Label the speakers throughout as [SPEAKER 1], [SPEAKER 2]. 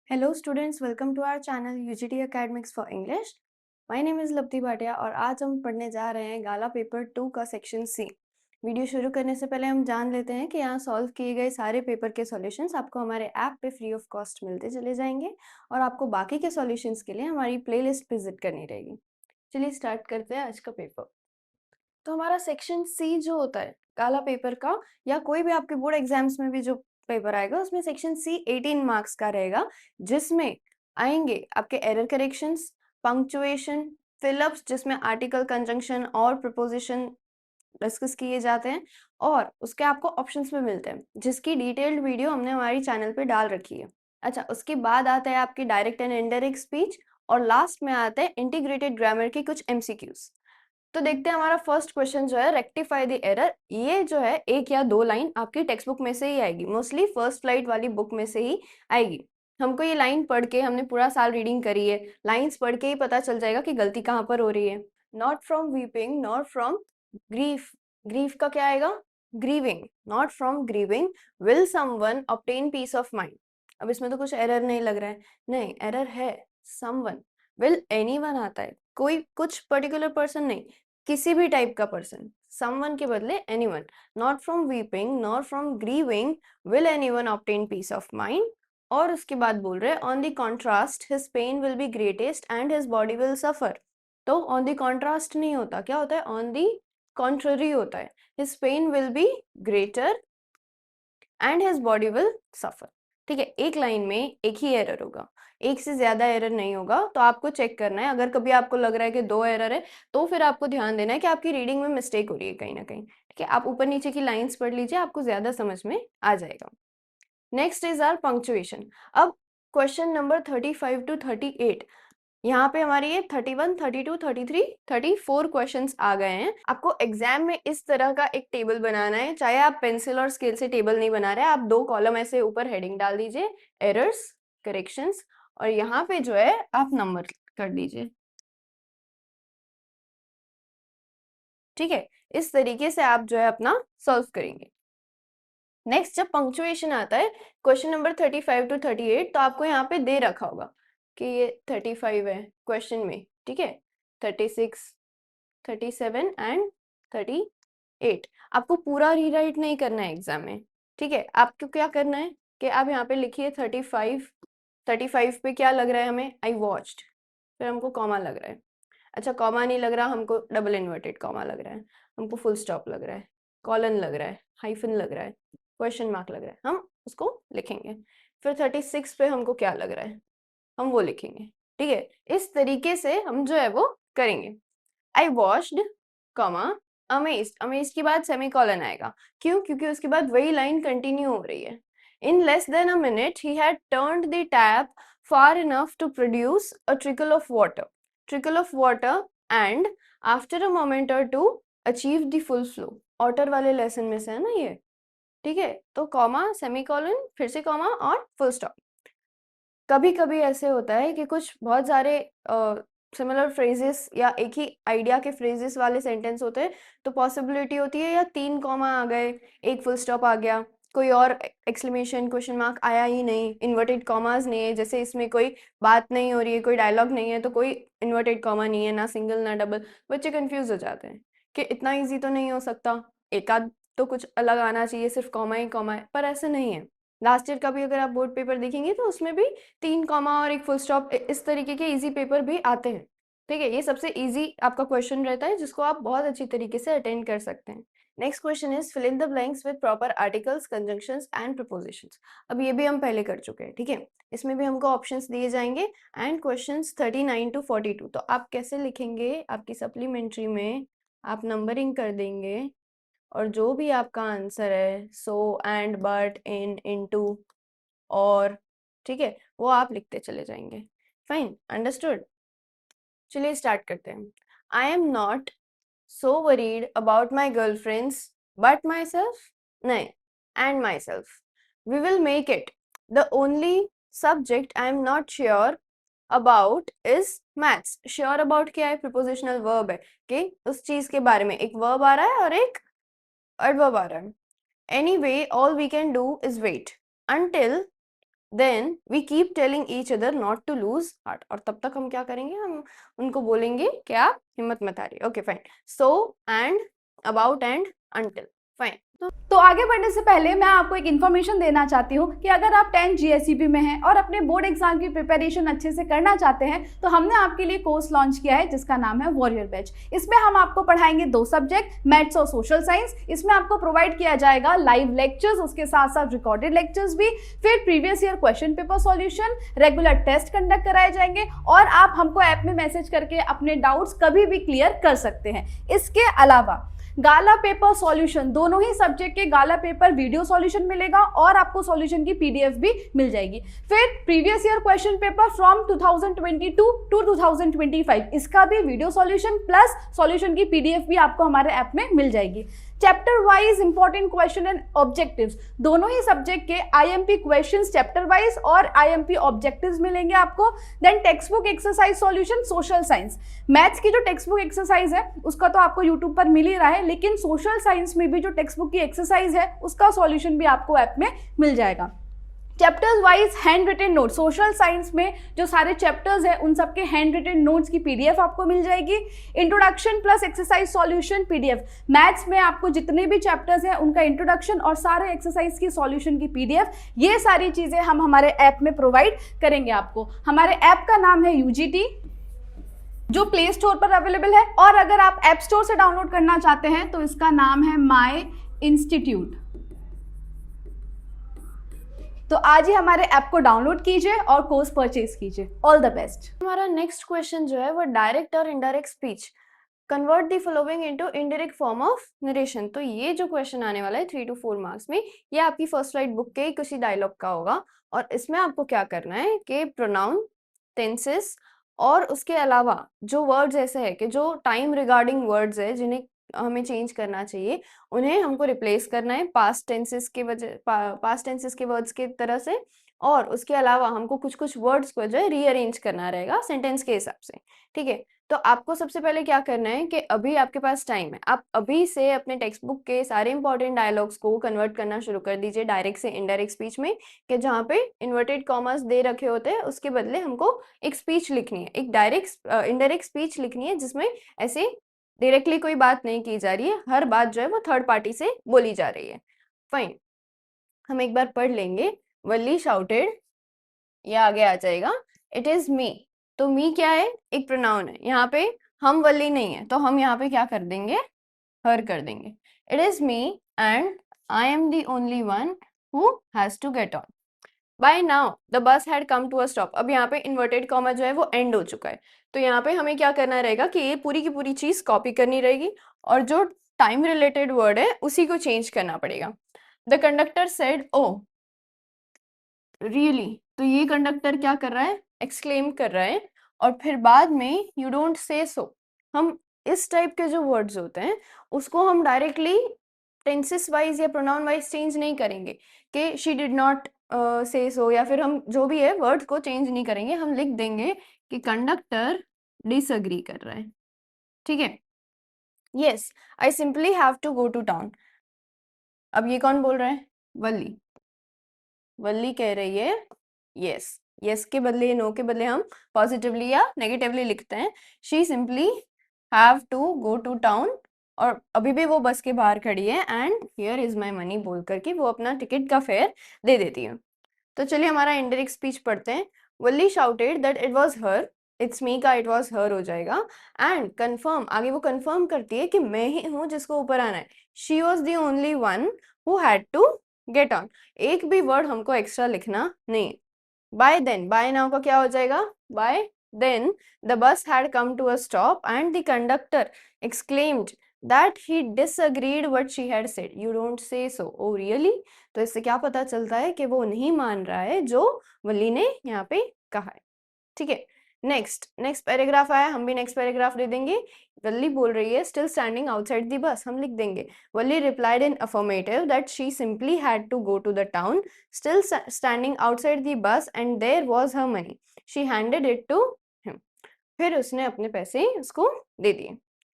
[SPEAKER 1] Hello students, welcome to our channel UGT academics for English. My name is Lapti Bhatia और आज हम पढ़ने जा रहे हैं गाला पेपर 2 का सेक्शन सी। वीडियो शुरू करने से पहले हम जान लेते हैं कि यहाँ सॉल्व किए गए सारे पेपर के सॉल्यूशंस आपको हमारे ऐप पे फ्री ऑफ कॉस्ट मिलते चले जाएंगे और आपको बाकी के सॉल्यूशंस के लिए हमारी प्लेलिस्ट विजिट करनी रहेगी। चलिए स्टार्ट करते हैं आज का पेपर। तो हमारा सेक्शन सी जो होता है काला पेपर का, या कोई भी आपके बोर्ड एग्जाम्स में भी जो पेपर आएगा, उसमें सेक्शन सी 18 मार्क्स का रहेगा, जिसमें आएंगे आपके एरर करेक्शंस, पंक्चुएशन, फिलअप्स जिसमें आर्टिकल, कंजंक्शन और प्रपोजिशन डिस्कस किए जाते हैं, और उसके आपको ऑप्शंस में मिलते हैं, जिसकी डिटेल्ड वीडियो हमने हमारी चैनल पे डाल रखी है। अच्छा, उसके बाद आता है आपकी डायरेक्ट एंड इनडायरेक्ट स्पीच, और लास्ट में आता है इंटीग्रेटेड ग्रामर के कुछ एमसीक्यूज। तो देखते हैं हमारा फर्स्ट क्वेश्चन जो है, रेक्टिफाई द एरर। ये जो है एक या दो लाइन आपकी टेक्स्ट बुक में से ही आएगी, मोस्टली फर्स्ट फ्लाइट वाली बुक में से ही आएगी। हमको ये लाइन पढ़ के, हमने पूरा साल रीडिंग करी है, लाइंस पढ़ के ही पता चल जाएगा कि गलती कहाँ पर हो रही है। Not from weeping, not from grief. Grief का क्या आएगा? Grieving. Not from grieving will someone obtain peace of mind. अब इसमें तो कुछ एरर नहीं लग रहा है, नहीं एरर है। समवन, विल एनीवन आता है, कोई कुछ पर्टिकुलर पर्सन नहीं, किसी भी टाइप का पर्सन, समवन के बदले anyone. Not from weeping not from grieving will anyone obtain peace of mind. और उसके बाद बोल रहे हैं on the contrast his pain will be greatest and his body will suffer. तो ऑन द कॉन्ट्रास्ट नहीं होता, क्या होता है? ऑन द कॉन्ट्ररी होता है। His pain will be greater and his body will suffer. ठीक है, एक लाइन में एक ही एरर होगा, एक से ज्यादा एरर नहीं होगा। तो आपको चेक करना है, अगर कभी आपको लग रहा है कि दो एरर है, तो फिर आपको ध्यान देना है कि आपकी रीडिंग में मिस्टेक हो रही है कहीं ना कहीं। ठीक है, आप ऊपर नीचे की लाइंस पढ़ लीजिए, आपको ज्यादा समझ में आ जाएगा। Next is our punctuation. अब क्वेश्चन नंबर 35 टू 38, यहाँ पे हमारी ये 31, 32, 33, 34 क्वेश्चंस आ गए हैं। आपको एग्जाम में इस तरह का एक टेबल बनाना है, चाहे आप पेंसिल और स्केल से टेबल नहीं बना रहे, आप दो कॉलम ऐसे ऊपर हेडिंग डाल दीजिए, एरर्स, करेक्शंस, और यहाँ पे जो है आप नंबर कर दीजिए। ठीक है, इस तरीके से आप जो है अपना सॉल्व करेंगे। नेक्स्ट, जब पंक्चुएशन आता है क्वेश्चन नंबर 35 टू 38, तो आपको यहाँ पे दे रखा होगा कि ये 35 है क्वेश्चन में, ठीक है, 36, 37 एंड 38। आपको पूरा रीराइट नहीं करना है एग्जाम में। ठीक है, आपको क्या करना है कि आप यहाँ पे लिखिए 35। 35 पे क्या लग रहा है हमें? I watched. फिर हमको कॉमा लग रहा है, अच्छा कॉमा नहीं लग रहा हमको, डबल इन्वर्टेड कॉमा लग रहा है, हमको फुल स्टॉप लग रहा है, कॉलन लग रहा है, हाइफन लग रहा है, क्वेश्चन मार्क लग रहा है, हम उसको लिखेंगे। फिर 36 पे हमको क्या लग रहा है, हम वो लिखेंगे। ठीक है, इस तरीके से हम जो है वो करेंगे। I watched, comma, amazed. Amazed के बाद सेमीकोलन आएगा, क्यों? क्योंकि उसके बाद वही लाइन कंटिन्यू हो रही है। In less than a minute he had turned the tap far enough to produce a trickle of water. Trickle of water and after a moment or two achieve the full flow. Author वाले lesson में से है ना ये। ठीक है, तो comma, semicolon, फिर से कॉमा और फुल स्टॉप। कभी कभी ऐसे होता है कि कुछ बहुत सारे सिमिलर फ्रेजेस या एक ही आइडिया के फ्रेजेस वाले सेंटेंस होते हैं, तो पॉसिबिलिटी होती है या तीन कॉमा आ गए, एक फुल स्टॉप आ गया, कोई और एक्सक्लेमेशन, क्वेश्चन मार्क आया ही नहीं, इन्वर्टेड कॉमास नहीं है, जैसे इसमें कोई बात नहीं हो रही है, कोई डायलॉग नहीं है, तो कोई इन्वर्टेड कॉमा नहीं है, ना सिंगल ना डबल। बच्चे कंफ्यूज हो जाते हैं कि इतना इजी तो नहीं हो सकता, एक आध तो कुछ अलग आना चाहिए, सिर्फ कॉमा ही कॉमा है, पर ऐसे नहीं है। लास्ट ईयर का भी अगर आप बोर्ड पेपर देखेंगे तो उसमें भी तीन कॉमा और एक फुल स्टॉप, इस तरीके के इजी पेपर भी आते हैं। ठीक है, ये सबसे इजी आपका क्वेश्चन रहता है, जिसको आप बहुत अच्छी तरीके से अटेंड कर सकते हैं। Next question is fill in the blanks with proper articles, conjunctions and prepositions. अब ये भी हम पहले कर चुके हैं। ठीक है, इसमें भी हमको ऑप्शंस दिए जाएंगे एंड क्वेश्चंस 39 टू 42। तो आप कैसे लिखेंगे? आपकी सप्लीमेंट्री में आप नंबरिंग कर देंगे, और जो भी आपका आंसर है, सो, एंड, बट, इन, इनटू, और, ठीक है, वो आप लिखते चले जाएंगे। Fine, understood. चलिए स्टार्ट करते हैं। I am not so worried about my girlfriends but my self, नहीं, and my self, we will make it the only subject I am not sure about is maths. Sure about क्या है? Prepositional verb है कि उस चीज के बारे में एक वर्ब आ रहा है और एक एडवर्ब आ रहा है। Anyway, all we can do is wait until then we keep telling each other not to lose heart, और तब तक हम क्या करेंगे, हम उनको बोलेंगे कि आप हिम्मत मत हारिए। Okay fine, so and about and until, fine.
[SPEAKER 2] तो आगे बढ़ने से पहले मैं आपको एक इन्फॉर्मेशन देना चाहती हूँ कि अगर आप 10 GSEB में हैं और अपने बोर्ड एग्जाम की प्रिपरेशन अच्छे से करना चाहते हैं तो हमने आपके लिए कोर्स लॉन्च किया है जिसका नाम है वॉरियर बैच। इसमें हम आपको पढ़ाएंगे 2 सब्जेक्ट, मैथ्स और सोशल साइंस। इसमें आपको प्रोवाइड किया जाएगा लाइव लेक्चर्स, उसके साथ साथ रिकॉर्डेड लेक्चर्स भी, फिर previous year question paper solution, regular test conduct कराए जाएंगे और आप हमको ऐप में मैसेज करके अपने डाउट्स कभी भी क्लियर कर सकते हैं। इसके अलावा गाला पेपर सॉल्यूशन, दोनों ही सब्जेक्ट के गाला पेपर वीडियो सॉल्यूशन मिलेगा और आपको सॉल्यूशन की PDF भी मिल जाएगी। फिर previous year question paper from 2022 to 2025, इसका भी वीडियो सॉल्यूशन प्लस सॉल्यूशन की PDF भी आपको हमारे ऐप में मिल जाएगी। Chapter wise important question and objectives, दोनों ही सब्जेक्ट के IMP क्वेश्चंस चैप्टर वाइज और IMP ऑब्जेक्टिव्स मिलेंगे आपको। Then text book exercise solution social science, maths की जो टेक्स्ट बुक एक्सरसाइज है उसका तो आपको यूट्यूब पर मिल ही रहा है, लेकिन सोशल साइंस में भी जो टेक्स्ट बुक की एक्सरसाइज है उसका सॉल्यूशन भी आपको ऐप में मिल जाएगा। Chapters wise hand written note, social science में जो सारे चैप्टर्स हैं उन सबके हैंड रिटन नोट्स की PDF आपको मिल जाएगी। Introduction plus exercise solution PDF, maths में आपको जितने भी चैप्टर्स हैं उनका इंट्रोडक्शन और सारे एक्सरसाइज की सॉल्यूशन की PDF, ये सारी चीजें हम हमारे ऐप में प्रोवाइड करेंगे आपको। हमारे ऐप का नाम है UGT, जो प्ले स्टोर पर अवेलेबल है, और अगर आप ऐप स्टोर से डाउनलोड करना चाहते हैं तो इसका नाम है माई इंस्टीट्यूट। तो आज ही हमारे ऐप को डाउनलोड कीजिए और कोर्स परचेज कीजिए। All the best.
[SPEAKER 1] हमारा नेक्स्ट क्वेश्चन जो है वो डायरेक्ट और indirect speech, convert the following into indirect form of narration. तो ये जो क्वेश्चन आने वाला है 3 to 4 मार्क्स में, ये आपकी फर्स्ट राइट बुक के किसी डायलॉग का होगा, और इसमें आपको क्या करना है कि प्रोनाउन, टेंसेस और उसके अलावा जो वर्ड्स ऐसे है कि जो टाइम रिगार्डिंग वर्ड्स है जिन्हें हमें चेंज करना चाहिए, उन्हें हमको रिप्लेस करना है पास्ट टेंसेस के पास्ट टेंसेस के वर्ड्स की तरह से, और उसके अलावा हमको कुछ कुछ वर्ड्स को जो है रीअरेंज करना रहेगा सेंटेंस के हिसाब से। ठीक है, तो आपको सबसे पहले क्या करना है कि अभी आपके पास टाइम है, आप अभी से अपने टेक्स्ट बुक के सारे इंपॉर्टेंट डायलॉग्स को कन्वर्ट करना शुरू कर दीजिए डायरेक्ट से इनडायरेक्ट स्पीच में, कि जहाँ पे इन्वर्टेड कॉमर्स दे रखे होते हैं उसके बदले हमको एक स्पीच लिखनी है, एक डायरेक्ट इनडायरेक्ट स्पीच लिखनी है जिसमें ऐसे डायरेक्टली कोई बात नहीं की जा रही है, हर बात जो है वो थर्ड पार्टी से बोली जा रही है। फाइन, हम एक बार पढ़ लेंगे। वल्ली शाउटेड, ये आगे आ जाएगा, इट इज मी। तो मी क्या है, एक प्रोनाउन है, यहाँ पे हम वल्ली नहीं है तो हम यहाँ पे क्या कर देंगे, हर कर देंगे। It is me and I am the only one who has to get on. By now the bus had come to a stop. अब यहाँ पे इन्वर्टेड कॉमा जो है वो एंड हो चुका है, तो यहाँ पे हमें क्या करना रहेगा कि ये पूरी की पूरी चीज कॉपी करनी रहेगी और जो टाइम रिलेटेड वर्ड है उसी को चेंज करना पड़ेगा। The conductor said oh really, तो ये कंडक्टर क्या कर रहा है, एक्सक्लेम कर रहा है, और फिर बाद में यू डोंट से सो। हम इस टाइप के जो वर्ड्स होते हैं उसको हम डायरेक्टली टेंसेस वाइज या प्रोनाउन वाइज चेंज नहीं करेंगे कि शी डिड नॉट से सो, या फिर हम जो भी है वर्ड्स को चेंज नहीं करेंगे, हम लिख देंगे कि कंडक्टर डिसएग्री कर रहा है। ठीक है, yes I simply have to go to town. अब ये कौन बोल रहा है, वल्ली। वल्ली कह रही है यस, यस के बदले नो के बदले हम पॉजिटिवली या नेगेटिवली लिखते हैं। She simply have to go to town, और अभी भी वो बस के बाहर खड़ी है and here is my money बोल करके वो अपना टिकट का फेयर दे देती है। तो चलिए हमारा इनडायरेक्ट स्पीच पढ़ते हैं। Valli shouted that it was her, it's me का इट वाज हर हो जाएगा, एंड कंफर्म, आगे वो कंफर्म करती है कि मैं ही हूँ जिसको ऊपर आना है। She was the only one who had to get on, एक भी वर्ड हमको एक्स्ट्रा लिखना नहीं। बाय देन, बाय नाउ का क्या हो जाएगा, by then the bus had come to a stop and the conductor exclaimed that he disagreed what she had said. You don't say so. Oh really? तो इससे क्या पता चलता है कि वो नहीं मान रहा है जो वल्ली ने यहाँ पे कहा है। ठीक है, नेक्स्ट पैराग्राफ आया, हम भी नेक्स्ट पैराग्राफ दे देंगे। वल्ली बोल रही है स्टिल स्टैंडिंग आउटसाइड द बस, हम लिख देंगे Valli replied in affirmative that she simply had to go to the town, still standing outside the bus and there was her money, she handed it to him. फिर उसने अपने पैसे उसको दे दिए।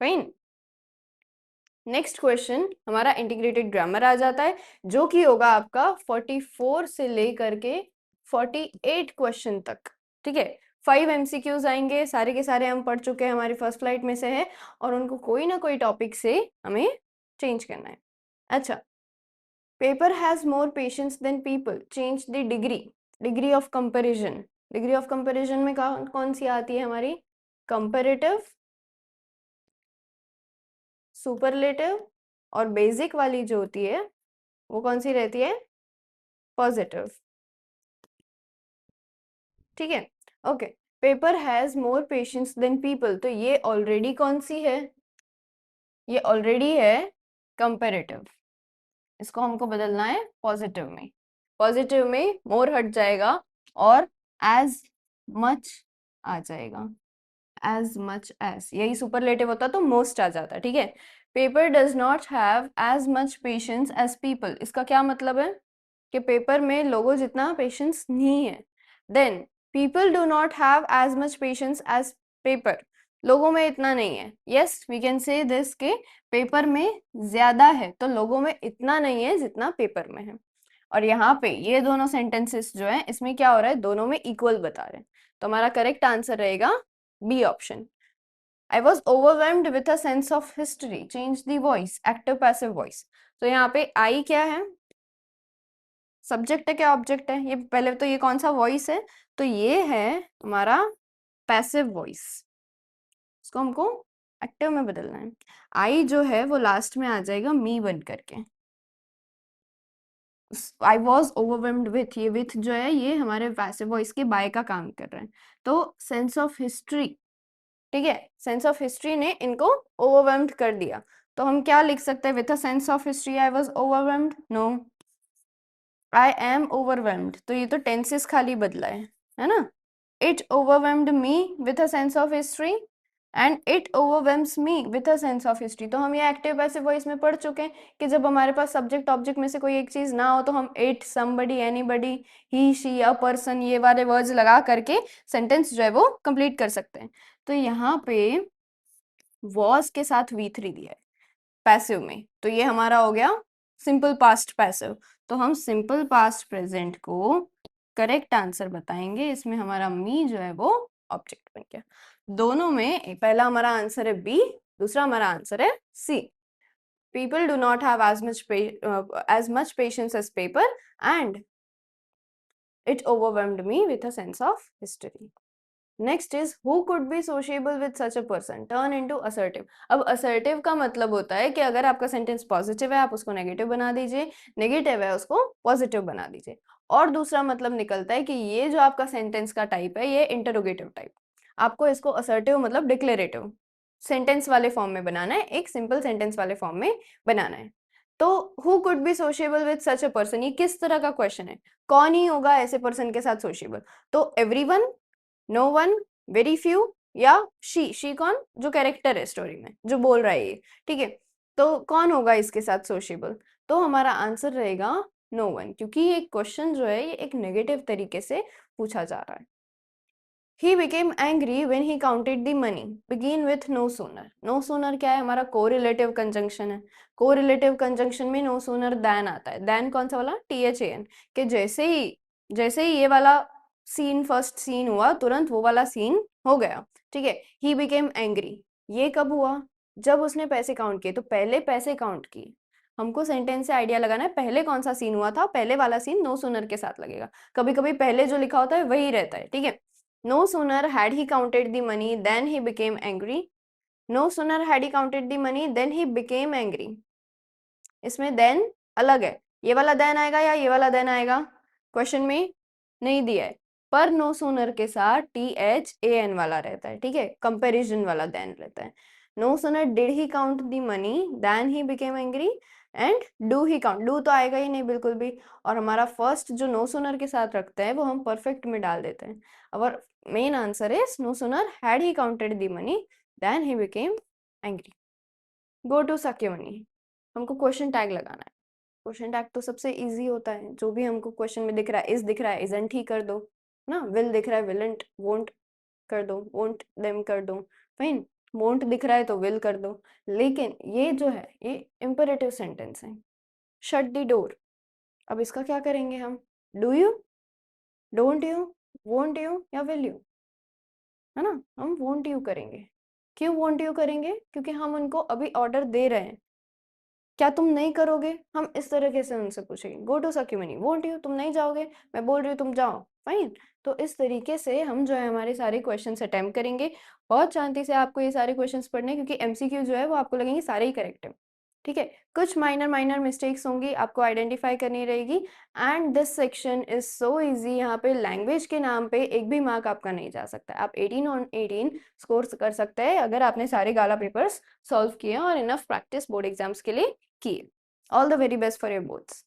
[SPEAKER 1] फाइन, नेक्स्ट क्वेश्चन हमारा इंटीग्रेटेड ग्रामर आ जाता है, जो कि होगा आपका 44 से लेकर के 48 क्वेश्चन तक, ठीक है। 5 एमसीक्यूज आएंगे, सारे के सारे हम पढ़ चुके हैं, हमारी फर्स्ट फ्लाइट में से है, और उनको कोई ना कोई टॉपिक से हमें चेंज करना है। अच्छा, paper has more patience than people, change the degree, degree of comparison. Degree of comparison में कौन सी आती है हमारी? कंपैरेटिव, सुपरलेटिव, और बेसिक वाली जो होती है वो कौन सी रहती है? पॉजिटिव, ठीक है। Okay, paper has more patience than people, तो ये ऑलरेडी कौन सी है? ये ऑलरेडी है कंपैरेटिव, इसको हमको बदलना है पॉजिटिव में। पॉजिटिव में मोर हट जाएगा और एज मच आ जाएगा, एज मच एज, यही सुपरलेटिव होता तो मोस्ट आ जाता, ठीक है। Paper does not have as much patience as people, इसका क्या मतलब है? कि पेपर में लोगों जितना पेशेंस नहीं है। Then people do not have as much patience as paper, लोगों में इतना नहीं है। Yes, we can say this के पेपर में ज्यादा है, तो लोगों में इतना नहीं है जितना पेपर में है। और यहाँ पे ये दोनों सेंटेंसेस जो है इसमें क्या हो रहा है? दोनों में इक्वल बता रहे हैं, तो हमारा करेक्ट आंसर रहेगा B option. I was overwhelmed with a sense of history. Change the voice. Active passive voice. तो यहाँ पे I क्या है? सब्जेक्ट है क्या ऑब्जेक्ट है? ये पहले तो ये कौन सा वॉइस है? तो ये है हमारा पैसिव वॉइस, इसको हमको एक्टिव में बदलना है। आई जो है वो लास्ट में आ जाएगा मी बन करके। आई वॉज ओवरवेल्म्ड विथ, ये विथ जो है ये हमारे पैसिव वॉइस के बाय का काम कर रहे हैं। तो सेंस ऑफ हिस्ट्री, ठीक है, सेंस ऑफ हिस्ट्री ने इनको ओवरवेल्म्ड कर दिया, तो हम क्या लिख सकते हैं? With a sense of history I was overwhelmed? No, I am overwhelmed, तो ये तो टेंसेस खाली बदला है ना। It overwhelmed me with a sense of history and it overwhelms me with a sense of history. तो हम ये एक्टिव पैसिव वॉइस में पढ़ चुके हैं कि जब हमारे पास सब्जेक्ट ऑब्जेक्ट में से कोई एक चीज ना हो तो हम it, somebody, anybody, he, she, a person, ये वाले वर्ड्स लगा करके सेंटेंस जो है वो कंप्लीट कर सकते हैं। तो यहाँ पे वॉज के साथ V3 दिया है पैसिव में, तो ये हमारा हो गया सिंपल पास्ट पैसिव। तो हम सिंपल पास्ट प्रेजेंट को करेक्ट आंसर बताएंगे, इसमें हमारा मी जो है वो ऑब्जेक्ट बन गया। दोनों में पहला हमारा आंसर है बी, दूसरा हमारा आंसर है C. People do not have as much patience as paper and it overwhelmed me with a sense of history. Next is who could be sociable with such a person, turn into assertive. अब assertive का मतलब होता है कि अगर आपका sentence positive है आप उसको नेगेटिव बना दीजिए, नेगेटिव है उसको पॉजिटिव बना दीजिए। और दूसरा मतलब निकलता है कि ये जो आपका सेंटेंस का टाइप है ये इंटरोगेटिव टाइप, आपको इसको असर्टिव मतलब डिक्लेरेटिव सेंटेंस वाले फॉर्म में बनाना है, एक सिंपल सेंटेंस वाले फॉर्म में बनाना है। तो who could be sociable with such a person, ये किस तरह का क्वेश्चन है? कौन ही होगा ऐसे पर्सन के साथ सोशिएबल? तो everyone, no one, very few, या शी कौन? जो कैरेक्टर है स्टोरी में जो बोल रहा है ये, ठीक है। तो कौन होगा इसके साथ सोशिएबल? तो हमारा आंसर रहेगा नो वन, क्योंकि ये क्वेश्चन जो है ये एक नेगेटिव तरीके से पूछा जा रहा है। He became angry when he counted the money. Begin with no sooner. No sooner क्या है? हमारा कोरिलेटिव कंजंक्शन है। कोरिलेटिव कंजंक्शन में no sooner than आता है। than कौन सा वाला? THAN, कि जैसे ही ये वाला सीन फर्स्ट सीन हुआ तुरंत वो वाला सीन हो गया, ठीक है। He became angry, ये कब हुआ? जब उसने पैसे काउंट किए, तो पहले पैसे काउंट किए। हमको सेंटेंस से आइडिया लगाना है पहले कौन सा सीन हुआ था, पहले वाला सीन नो सूनर के साथ लगेगा। कभी कभी पहले जो लिखा होता है वही रहता है, ठीक है। No sooner had he counted the money than he became angry. No sooner had he counted the money than he became angry. इसमें then अलग है, ये वाला then आएगा या ये वाला then आएगा? क्वेश्चन में नहीं दिया है, पर no sooner के साथ THAN वाला रहता है, ठीक है, कंपैरिजन वाला then रहता है। No sooner did he count the money than he became angry and do he count, do तो आएगा ही नहीं बिल्कुल भी, और हमारा फर्स्ट जो नो सूनर के साथ रखते हैं वो हम परफेक्ट में डाल देते हैं। और main answer is no sooner had he counted the money then he became angry. Go to सक्योनी, हमको क्वेश्चन टैग लगाना है। क्वेश्चन टैग तो सबसे इजी होता है, जो भी हमको क्वेश्चन में दिख रहा है, इज दिख रहा है इजंट ही कर दो ना, विल दिख रहा है विलेंट, वोंट कर दो, वोंट देम कर दो, फाइन। वोंट दिख रहा है तो विल कर दो, लेकिन ये जो है ये इंपेरेटिव सेंटेंस है। शट द डोर, अब इसका क्या करेंगे हम? Do you, don't you, won't you या विल यू, है ना? हम वोंट यू करेंगे। क्यों वोंट यू करेंगे? क्योंकि हम उनको अभी ऑर्डर दे रहे हैं। क्या तुम नहीं करोगे? हम इस तरीके से उनसे पूछेंगे। गो टू सक्यूमनी, वोंट यू, तुम नहीं जाओगे? मैं बोल रही हूँ तुम जाओ, फाइन। तो इस तरीके से हम जो है हमारे सारे क्वेश्चंस अटेम्प्ट करेंगे। बहुत शांति से आपको ये सारे क्वेश्चंस पढ़ने हैं, क्योंकि एमसीक्यू जो है वो आपको लगेंगे सारे ही करेक्ट है। ठीक है, कुछ माइनर माइनर मिस्टेक्स होंगी, आपको आइडेंटिफाई करनी रहेगी। And this section is so easy. यहाँ पे लैंग्वेज के नाम पे एक भी मार्क आपका नहीं जा सकता। आप 18 ऑन 18 स्कोर कर सकते हैं अगर आपने सारे गाला पेपर्स सॉल्व किए और इनफ प्रैक्टिस बोर्ड एग्जाम्स के लिए किए। All the very best for your boards.